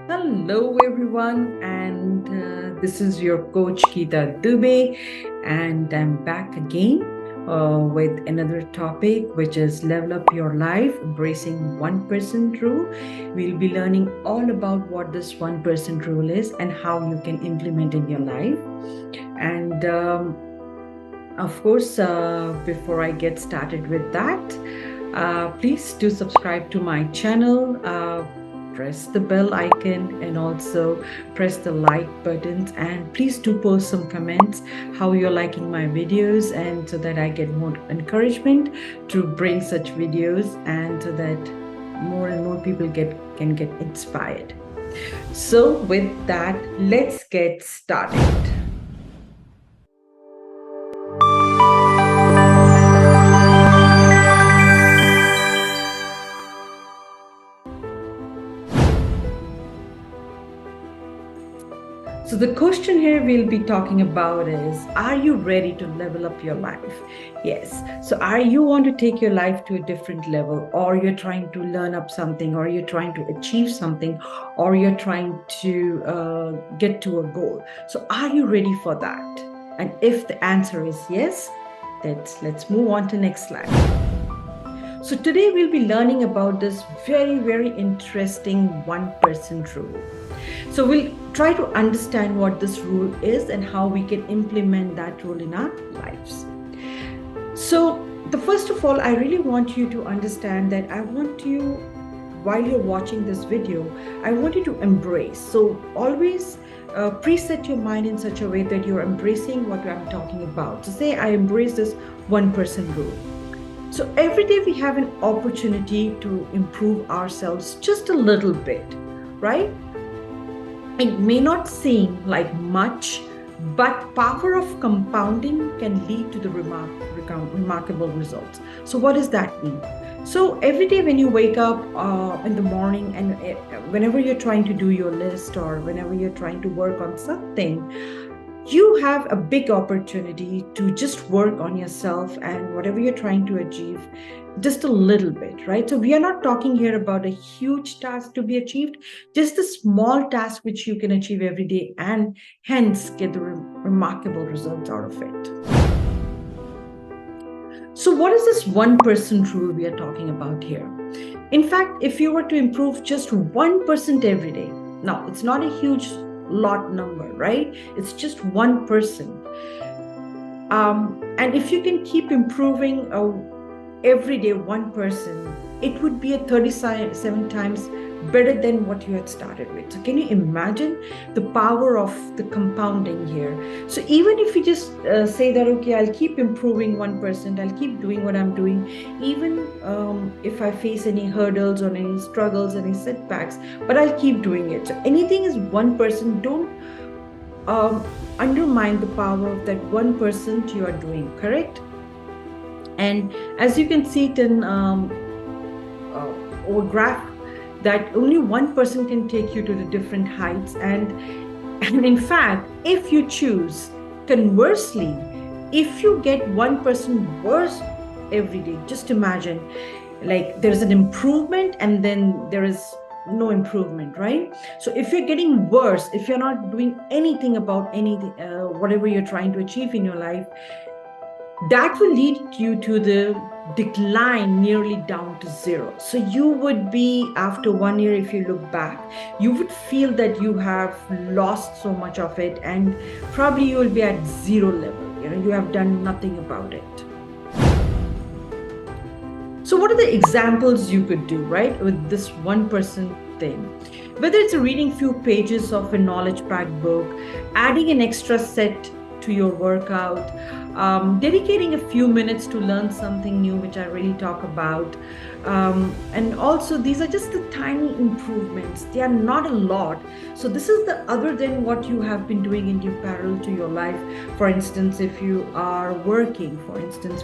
Hello, everyone, and this is your coach Geeta Dubey, and I'm back again with another topic, which is level up your life, embracing 1% rule. We'll be learning all about what this 1% rule is and how you can implement in your life. And of course, before I get started with that, please do subscribe to my channel. Press the bell icon and also press the like buttons, and please do post some comments how you're liking my videos, and so that I get more encouragement to bring such videos, and so that more and more people can get inspired. So with that, let's get started. So, the question here we'll be talking about is, are you ready to level up your life? Yes. So, are you want to take your life to a different level, or you're trying to learn up something, or you're trying to achieve something, or you're trying to get to a goal? So, are you ready for that? And if the answer is yes, let's move on to next slide. So today we'll be learning about this very interesting 1% rule. So we'll try to understand what this rule is and how we can implement that rule in our lives. So the first of all, I really want you to understand that I want you, while you're watching this video, I want you to embrace. So always preset your mind in such a way that you're embracing what I'm talking about. So say I embrace this 1% rule. So every day we have an opportunity to improve ourselves just a little bit, right? It may not seem like much, but power of compounding can lead to the remarkable results. So what does that mean? So every day when you wake up in the morning, and whenever you're trying to do your list, or whenever you're trying to work on something, you have a big opportunity to just work on yourself and whatever you're trying to achieve just a little bit, right? So we are not talking here about a huge task to be achieved, just a small task which you can achieve every day and hence get the remarkable results out of it. So what is this 1% rule we are talking about here? In fact, if you were to improve just 1% every day, now it's not a huge lot number, right? It's just 1%. And if you can keep improving every day 1%, it would be a 37 times better than what you had started with. So can you imagine the power of the compounding here? So even if you just say that, okay, I'll keep improving 1%, I'll keep doing what I'm doing, even if I face any hurdles or any struggles, any setbacks, but I'll keep doing it. So anything is 1%. Don't undermine the power of that 1% you are doing, correct? And as you can see it in our graph, that only 1% can take you to the different heights. And in fact, if you choose, conversely, if you get 1% worse every day, just imagine, like there's an improvement and then there is no improvement, right? So if you're getting worse, if you're not doing anything about anything, whatever you're trying to achieve in your life, that will lead you to the decline nearly down to zero. So you would be, after 1 year, if you look back, you would feel that you have lost so much of it, and probably you will be at zero level. You have done nothing about it. So what are the examples you could do, right, with this 1% thing? Whether it's reading few pages of a knowledge-packed book, adding an extra set to your workout, dedicating a few minutes to learn something new, which I really talk about. And also, these are just the tiny improvements. They are not a lot. So this is the other than what you have been doing in your parallel to your life. For instance, if you are working, for instance,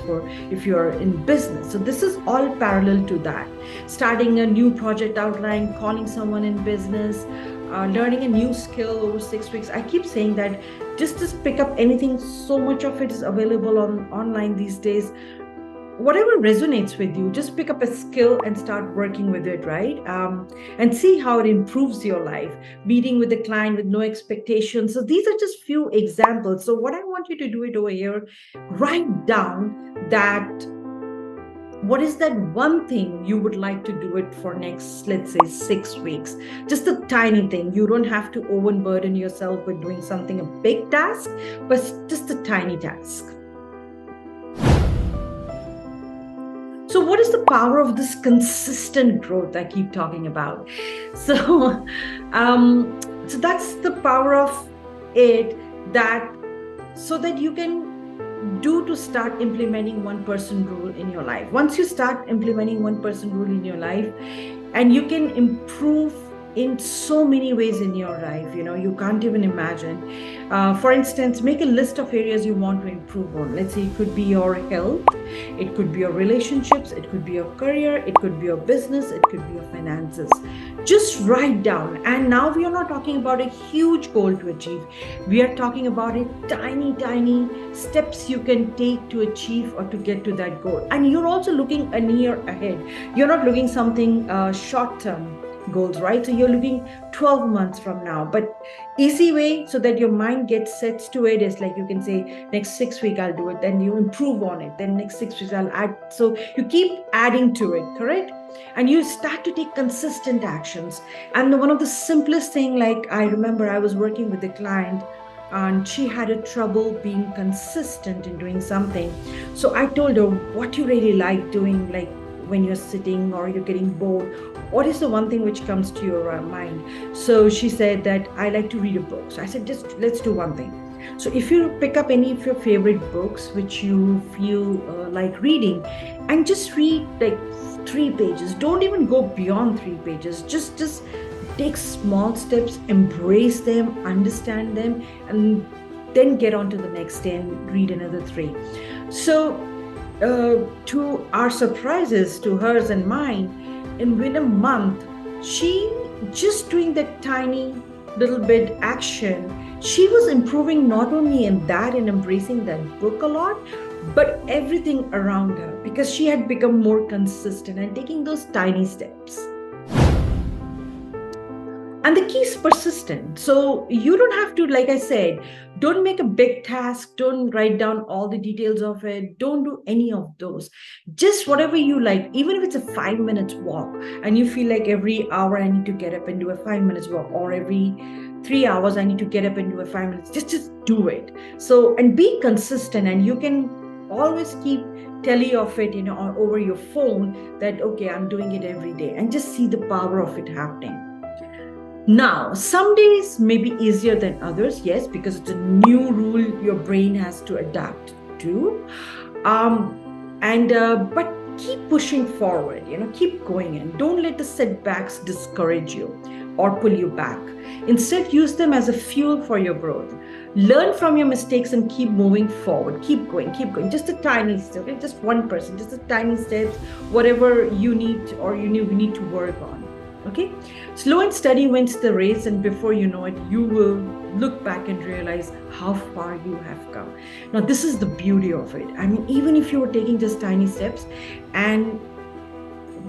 if you are in business. So this is all parallel to that. Starting a new project outline, calling someone in business, learning a new skill over 6 weeks. I keep saying that just pick up anything. So much of it is available online these days. whatever resonates with you, just pick up a skill and start working with it, right? And see how it improves your life. Meeting with the client with no expectations. So these are just few examples. So what I want you to do it over here, write down that what is that one thing you would like to do it for next, let's say, 6 weeks. Just a tiny thing. You don't have to overburden yourself with doing something a big task, but just a tiny task. So what is the power of this consistent growth I keep talking about? So so that's the power of it, that so that you can do to start implementing 1% rule in your life. Once you start implementing 1% rule in your life, and you can improve in so many ways in your life, you can't even imagine. For instance, make a list of areas you want to improve on. Let's say it could be your health, it could be your relationships, it could be your career, it could be your business, it could be your finances. Just write down. And now we are not talking about a huge goal to achieve. We are talking about a tiny steps you can take to achieve or to get to that goal. And you're also looking a year ahead. You're not looking something short term goals, right? So you're looking 12 months from now. But easy way so that your mind gets set to it is like, you can say next 6 weeks I'll do it, then you improve on it, then next 6 weeks I'll add. So you keep adding to it, correct? And you start to take consistent actions. And one of the simplest thing, like I remember I was working with a client and she had a trouble being consistent in doing something. So I told her, what you really like doing, like when you're sitting or you're getting bored, what is the one thing which comes to your mind? So she said that I like to read a book. So I said, just let's do one thing. So if you pick up any of your favorite books which you feel like reading, and just read like 3 pages, don't even go beyond 3 pages, just take small steps, embrace them, understand them, and then get on to the next day and read another 3. So to our surprises, to hers and mine, within a month, she just doing that tiny little bit action, she was improving not only in that and embracing that book a lot, but everything around her, because she had become more consistent and taking those tiny steps. And the key is persistent. So you don't have to, like I said, don't make a big task, don't write down all the details of it, don't do any of those. Just whatever you like, even if it's a 5 minutes walk and you feel like every hour I need to get up and do a 5 minutes walk, or every 3 hours I need to get up and do a 5 minutes, just do it. So, and be consistent, and you can always keep tally of it, over your phone, that, okay, I'm doing it every day, and just see the power of it happening. Now, some days may be easier than others, yes, because it's a new rule your brain has to adapt to. But keep pushing forward, keep going, and don't let the setbacks discourage you or pull you back. Instead, use them as a fuel for your growth. Learn from your mistakes and keep moving forward. Keep going. Just a tiny step, okay? Just 1%, just a tiny steps, whatever you need or you need to work on. Okay, slow and steady wins the race, and before you know it, you will look back and realize how far you have come. Now, this is the beauty of it. I mean, even if you were taking just tiny steps, and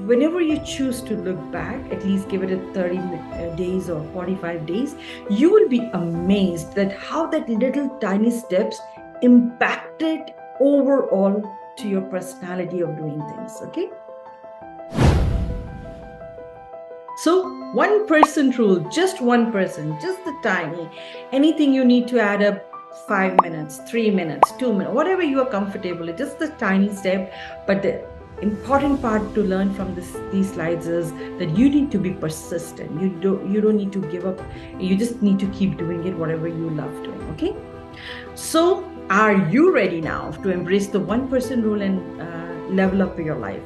whenever you choose to look back, at least give it a 30 days or 45 days, you will be amazed that how that little tiny steps impacted overall to your personality of doing things. Okay. So 1% rule, just 1%, just the tiny, anything you need to add up 5 minutes, 3 minutes, 2 minutes, whatever you are comfortable with, just the tiny step. But the important part to learn from these slides is that you need to be persistent. You don't need to give up. You just need to keep doing it, whatever you love doing. Okay. So are you ready now to embrace the 1% rule and level up your life?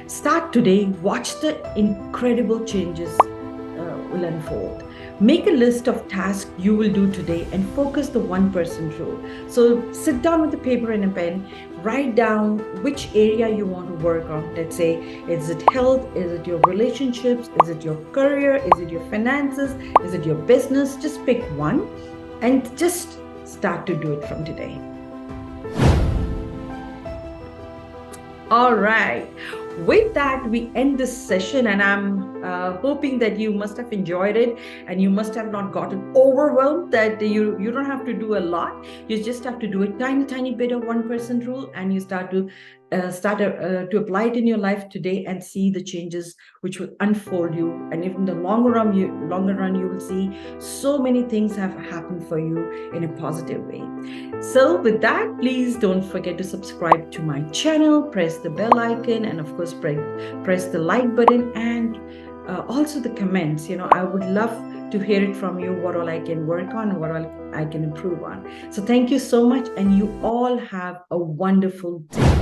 Start today. Watch the incredible changes will unfold. Make a list of tasks you will do today and focus the 1% rule. So sit down with a paper and a pen, write down which area you want to work on. Let's say, is it health? Is it your relationships? Is it your career? Is it your finances? Is it your business? Just pick one and just start to do it from today. All right. With that, we end this session, and I'm hoping that you must have enjoyed it, and you must have not gotten overwhelmed. That you don't have to do a lot. You just have to do a tiny bit of 1% rule, and you start to apply it in your life today, and see the changes which will unfold you. And if in the longer run, you will see so many things have happened for you in a positive way. So, with that, please don't forget to subscribe to my channel, press the bell icon, and of course, press the like button, and also the comments. I would love to hear it from you, what all I can work on, what all I can improve on. So, thank you so much, and you all have a wonderful day.